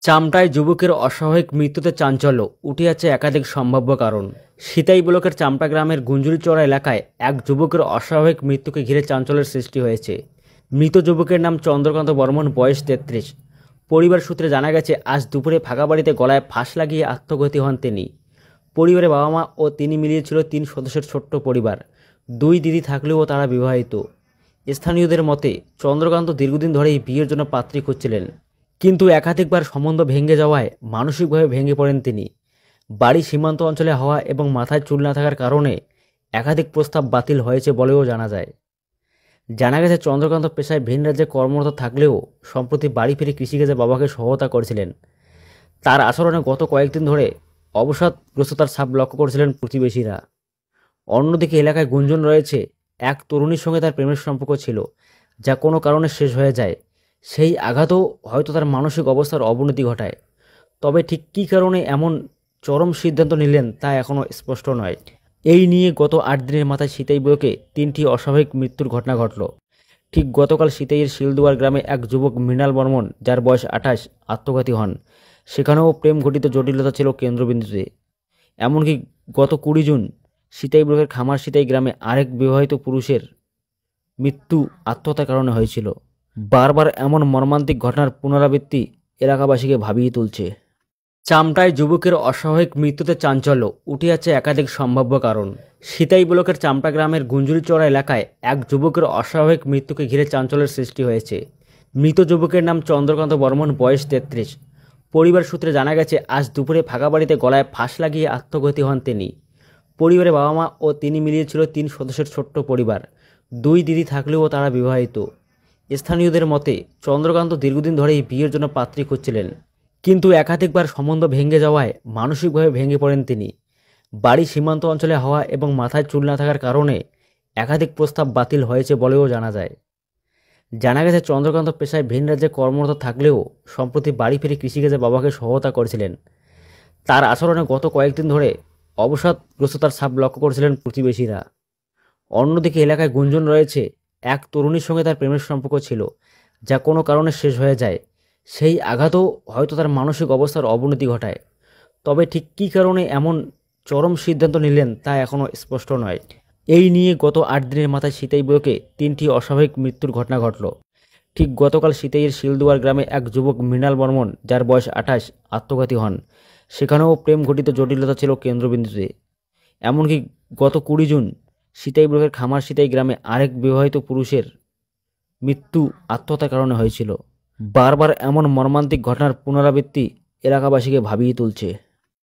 চামটায় যুবকের অস্বাভাবিক মৃত্যুতে চাঞ্চল্য, উঠে আছে একাধিক সম্ভাব্য কারণ। সিতাই ব্লকের চামটা গ্রামের গুঞ্জুরিচড়া এলাকায় এক যুবকের অস্বাভাবিক মৃত্যুকে ঘিরে চাঞ্চল্যের সৃষ্টি হয়েছে। মৃত যুবকের নাম চন্দ্রকান্ত বর্মন, বয়স 33। পরিবার সূত্রে জানা গেছে, আজ দুপুরে ফাঁকা বাড়িতে গলায় ফাঁস লাগিয়ে আত্মঘাতী হন তিনি। পরিবারে বাবা মা ও তিনি মিলিয়ে ছিল 3 সদস্যের ছোট্ট পরিবার। 2 দিদি থাকলেও তারা বিবাহিত। স্থানীয়দের মতে, চন্দ্রকান্ত দীর্ঘদিন ধরেই বিয়ের জন্য পাত্রী খুঁজছিলেন, কিন্তু একাধিকবার সম্বন্ধ ভেঙে যাওয়ায় মানসিকভাবে ভেঙে পড়েন তিনি। বাড়ি সীমান্ত অঞ্চলে হওয়া এবং মাথায় চুল না থাকার কারণে একাধিক প্রস্তাব বাতিল হয়েছে বলেও জানা যায়। জানা গেছে, চন্দ্রকান্ত পেশায় ভিন রাজ্যে কর্মরত থাকলেও সম্প্রতি বাড়ি ফিরে কৃষিকাজে বাবাকে সহায়তা করেছিলেন। তার আচরণে গত কয়েকদিন ধরে অবসাদগ্রস্ততার ছাপ লক্ষ্য করেছিলেন প্রতিবেশীরা। অন্যদিকে এলাকায় গুঞ্জন রয়েছে, এক তরুণীর সঙ্গে তার প্রেমের সম্পর্ক ছিল, যা কোনো কারণে শেষ হয়ে যায়। সেই আঘাতও হয়তো তার মানসিক অবস্থার অবনতি ঘটায়। তবে ঠিক কী কারণে এমন চরম সিদ্ধান্ত নিলেন তা এখনও স্পষ্ট নয়। এই নিয়ে গত 8 দিনের মাথায় সিতাই ব্লকে 3টি অস্বাভাবিক মৃত্যুর ঘটনা ঘটল। ঠিক গতকাল সিতাইয়ের শিলদুয়ার গ্রামে এক যুবক মৃণাল বর্মন, যার বয়স 28, আত্মঘাতী হন। সেখানেও প্রেম ঘটিত জটিলতা ছিল কেন্দ্রবিন্দুতে। এমনকি গত 20 জুন সিতাই ব্লকের খামার সিতাই গ্রামে আরেক বিবাহিত পুরুষের মৃত্যু আত্মহত্যার কারণে হয়েছিল। বারবার এমন মর্মান্তিক ঘটনার পুনরাবৃত্তি এলাকাবাসীকে ভাবিয়ে তুলছে। চামটায় যুবকের অস্বাভাবিক মৃত্যুতে চাঞ্চল্য, উঠে আছে একাধিক সম্ভাব্য কারণ। সিতাই ব্লকের চামটা গ্রামের গুঞ্জুরিচড়া এলাকায় এক যুবকের অস্বাভাবিক মৃত্যুকে ঘিরে চাঞ্চল্যের সৃষ্টি হয়েছে। মৃত যুবকের নাম চন্দ্রকান্ত বর্মন, বয়স 33। পরিবার সূত্রে জানা গেছে, আজ দুপুরে ফাঁকা বাড়িতে গলায় ফাঁস লাগিয়ে আত্মঘাতী হন তিনি। পরিবারে বাবা মা ও তিনি মিলিয়ে ছিল 3 সদস্যের ছোট্ট পরিবার। 2 দিদি থাকলেও তারা বিবাহিত। স্থানীয়দের মতে, চন্দ্রকান্ত দীর্ঘদিন ধরেই বিয়ের জন্য পাত্রী খুঁজছিলেন, কিন্তু একাধিকবার সম্বন্ধ ভেঙে যাওয়ায় মানসিকভাবে ভেঙে পড়েন তিনি। বাড়ি সীমান্ত অঞ্চলে হওয়া এবং মাথায় চুল না থাকার কারণে একাধিক প্রস্তাব বাতিল হয়েছে বলেও জানা যায়। জানা গেছে, চন্দ্রকান্ত পেশায় ভিন রাজ্যে কর্মরত থাকলেও সম্প্রতি বাড়ি ফিরে কৃষিকাজে বাবাকে সহায়তা করেছিলেন। তার আচরণে গত কয়েকদিন ধরে অবসাদগ্রস্ততার ছাপ লক্ষ্য করেছিলেন প্রতিবেশীরা। অন্যদিকে এলাকায় গুঞ্জন রয়েছে, এক তরুণীর সঙ্গে তার প্রেমের সম্পর্ক ছিল, যা কোনো কারণে শেষ হয়ে যায়। সেই আঘাতও হয়তো তার মানসিক অবস্থার অবনতি ঘটায়। তবে ঠিক কী কারণে এমন চরম সিদ্ধান্ত নিলেন তা এখনও স্পষ্ট নয়। এই নিয়ে গত 8 দিনের মাথায় সিতাই ব্লকে 3টি অস্বাভাবিক মৃত্যুর ঘটনা ঘটল। ঠিক গতকাল সিতাইয়ের শিলদুয়ার গ্রামে এক যুবক মৃণাল বর্মন, যার বয়স 28, আত্মঘাতী হন। সেখানেও প্রেম ঘটিত জটিলতা ছিল কেন্দ্রবিন্দুতে। এমনকি গত 20 জুন সিতাই ব্লকের খামার সিতাই গ্রামে আরেক বিবাহিত পুরুষের মৃত্যু আত্মহত্যার কারণে হয়েছিল। বারবার এমন মর্মান্তিক ঘটনার পুনরাবৃত্তি এলাকাবাসীকে ভাবিয়ে তুলছে।